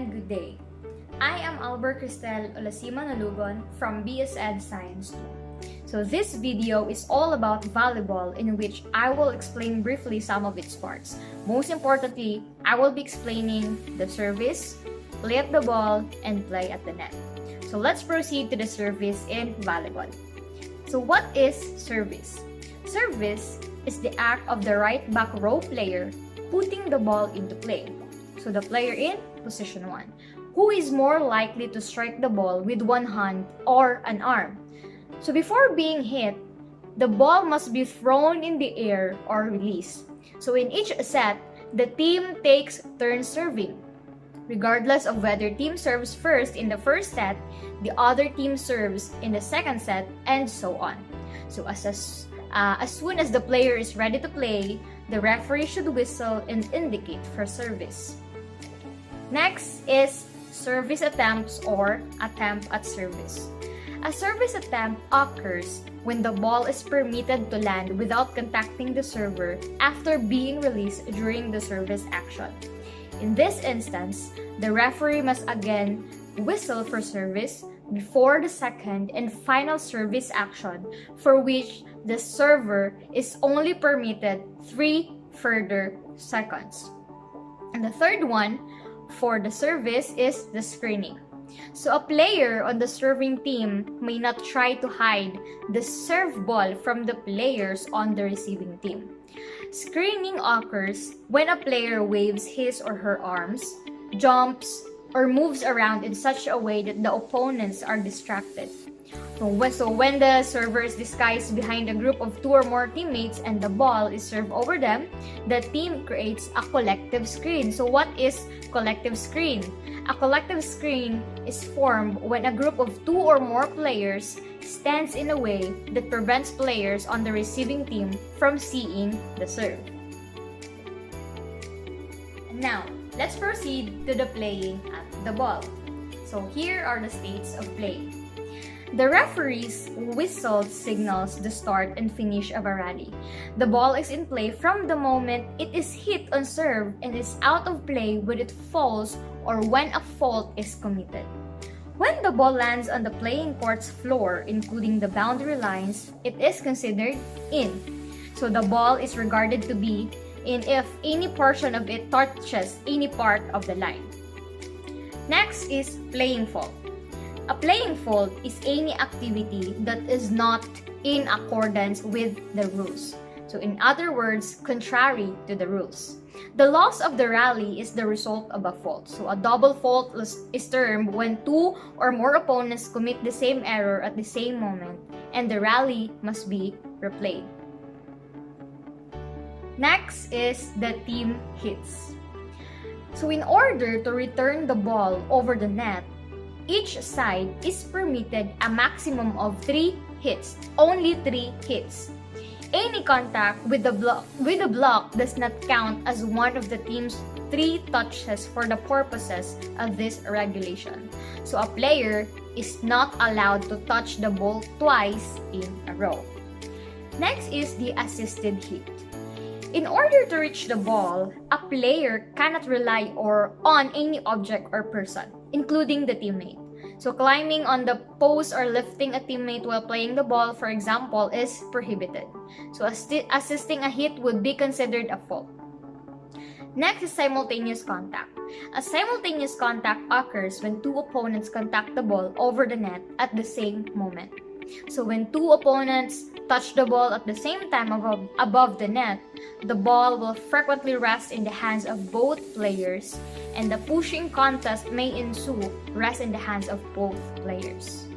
and good day. I am Albert Cristel Olasima Nalugon from BSEd Science 2. So this video is all about volleyball, in which I will explain briefly some of its parts. Most importantly, I will be explaining the service, play at the ball, and play at the net. So let's proceed to the service in volleyball. So what is service? Service is the act of the right back row player putting the ball into play. So the player in position 1, who is more likely to strike the ball with one hand or an arm. So before being hit, the ball must be thrown in the air or released. So in each set, the team takes turns serving. Regardless of whether team serves first in the first set, the other team serves in the second set, and so on. So as soon as the player is ready to play, the referee should whistle and indicate for service. Next is service attempts or attempt at service. A service attempt occurs when the ball is permitted to land without contacting the server after being released during the service action. In this instance, the referee must again whistle for service before the second and final service action, for which the server is only permitted 3 further seconds. And the third one for the service is the screening. So a player on the serving team may not try to hide the serve ball from the players on the receiving team. Screening occurs when a player waves his or her arms, jumps, or moves around in such a way that the opponents are distracted. So when the server is disguised behind a group of 2 or more teammates and the ball is served over them, the team creates a collective screen. So what is collective screen? A collective screen is formed when a group of 2 or more players stands in a way that prevents players on the receiving team from seeing the serve. Now, let's proceed to the playing at the ball. So here are the states of play. The referee's whistle signals the start and finish of a rally. The ball is in play from the moment it is hit on serve and is out of play when it falls or when a fault is committed. When the ball lands on the playing court's floor, including the boundary lines, it is considered in. So the ball is regarded to be in if any portion of it touches any part of the line. Next is playing fault. A playing fault is any activity that is not in accordance with the rules. So in other words, contrary to the rules. The loss of the rally is the result of a fault. So a double fault is termed when 2 or more opponents commit the same error at the same moment, and the rally must be replayed. Next is the team hits. So in order to return the ball over the net, each side is permitted a maximum of 3 hits, only 3 hits. Any contact with the block does not count as one of the team's 3 touches for the purposes of this regulation. So a player is not allowed to touch the ball twice in a row. Next is the assisted hit. In order to reach the ball, a player cannot rely on any object or person, including the teammate. So climbing on the post or lifting a teammate while playing the ball, for example, is prohibited. So assisting a hit would be considered a fault. Next is simultaneous contact. A simultaneous contact occurs when 2 opponents contact the ball over the net at the same moment. So when 2 opponents touch the ball at the same time above the net, the ball will frequently rest in the hands of both players, and the pushing contest may ensue rest in the hands of both players.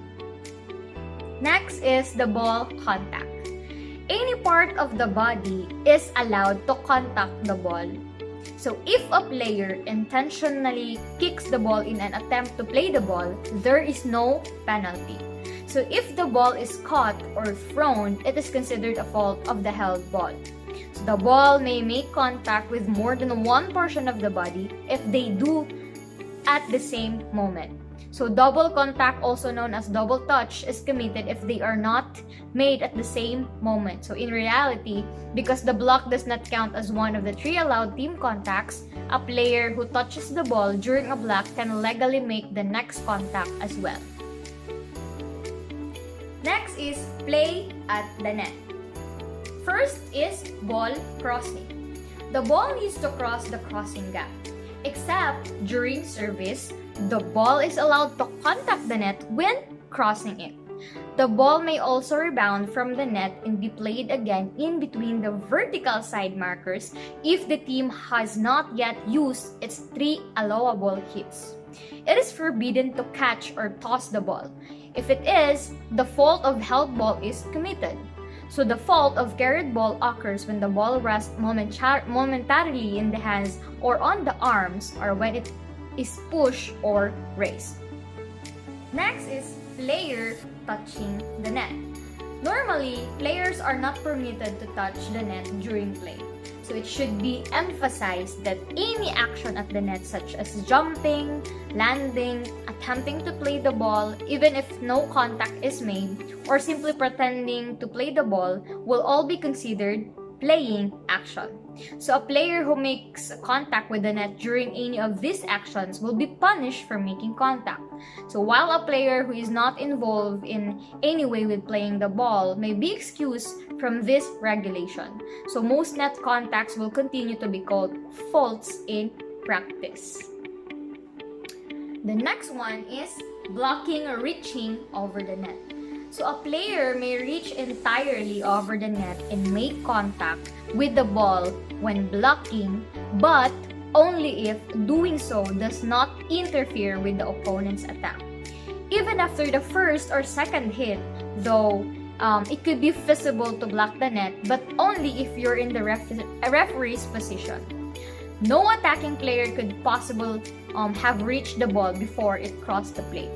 Next is the ball contact. Any part of the body is allowed to contact the ball. So if a player intentionally kicks the ball in an attempt to play the ball, there is no penalty. So if the ball is caught or thrown, it is considered a fault of the held ball. So the ball may make contact with more than one portion of the body if they do at the same moment. So double contact, also known as double touch, is committed if they are not made at the same moment. So in reality, because the block does not count as one of the 3 allowed team contacts, a player who touches the ball during a block can legally make the next contact as well. Next is play at the net. First is ball crossing. The ball needs to cross the crossing gap. Except during service, the ball is allowed to contact the net when crossing it. The ball may also rebound from the net and be played again in between the vertical side markers if the team has not yet used its 3 allowable hits. It is forbidden to catch or toss the ball. If it is, the fault of held ball is committed. So the fault of carried ball occurs when the ball rests momentarily in the hands or on the arms, or when it is pushed or raised. Next is player touching the net. Normally, players are not permitted to touch the net during play. So it should be emphasized that any action at the net, such as jumping, landing, attempting to play the ball, even if no contact is made, or simply pretending to play the ball, will all be considered playing action. So a player who makes contact with the net during any of these actions will be punished for making contact. So while a player who is not involved in any way with playing the ball may be excused from this regulation. So most net contacts will continue to be called faults in practice. The next one is blocking or reaching over the net. So a player may reach entirely over the net and make contact with the ball when blocking, but only if doing so does not interfere with the opponent's attack. Even after the first or second hit, though, it could be feasible to block the net, but only if you're in the referee's position. No attacking player could possibly have reached the ball before it crossed the plate.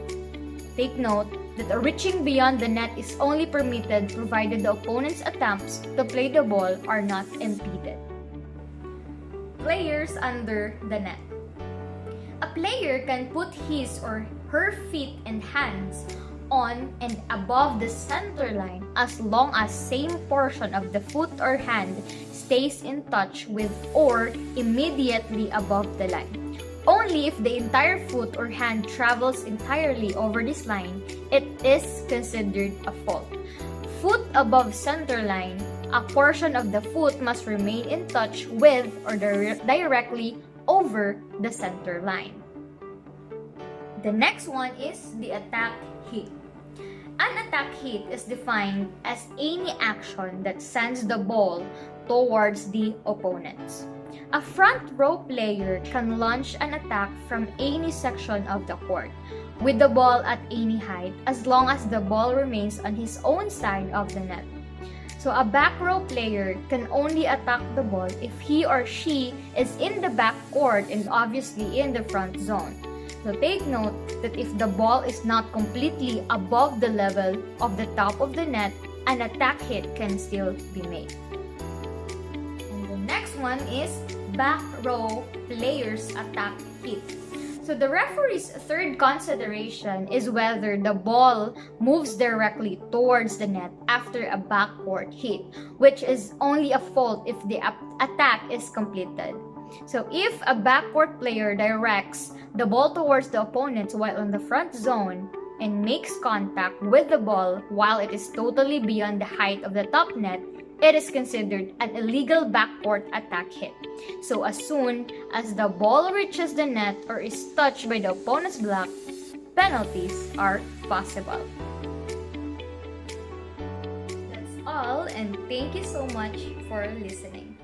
Take note that reaching beyond the net is only permitted provided the opponent's attempts to play the ball are not impeded. Players under the net. A player can put his or her feet and hands on and above the center line as long as same portion of the foot or hand stays in touch with or immediately above the line. Only if the entire foot or hand travels entirely over this line, it is considered a fault. Foot above center line, a portion of the foot must remain in touch with or directly over the center line. The next one is the attack hit. An attack hit is defined as any action that sends the ball towards the opponents. A front row player can launch an attack from any section of the court with the ball at any height as long as the ball remains on his own side of the net. So a back row player can only attack the ball if he or she is in the back court and obviously in the front zone. So take note that if the ball is not completely above the level of the top of the net, an attack hit can still be made. And the next one is back row players attack hit. So the referee's third consideration is whether the ball moves directly towards the net after a backcourt hit, which is only a fault if the attack is completed. So if a backcourt player directs the ball towards the opponent while on the front zone and makes contact with the ball while it is totally beyond the height of the top net, it is considered an illegal backcourt attack hit. So as soon as the ball reaches the net or is touched by the opponent's block, penalties are possible. That's all, and thank you so much for listening.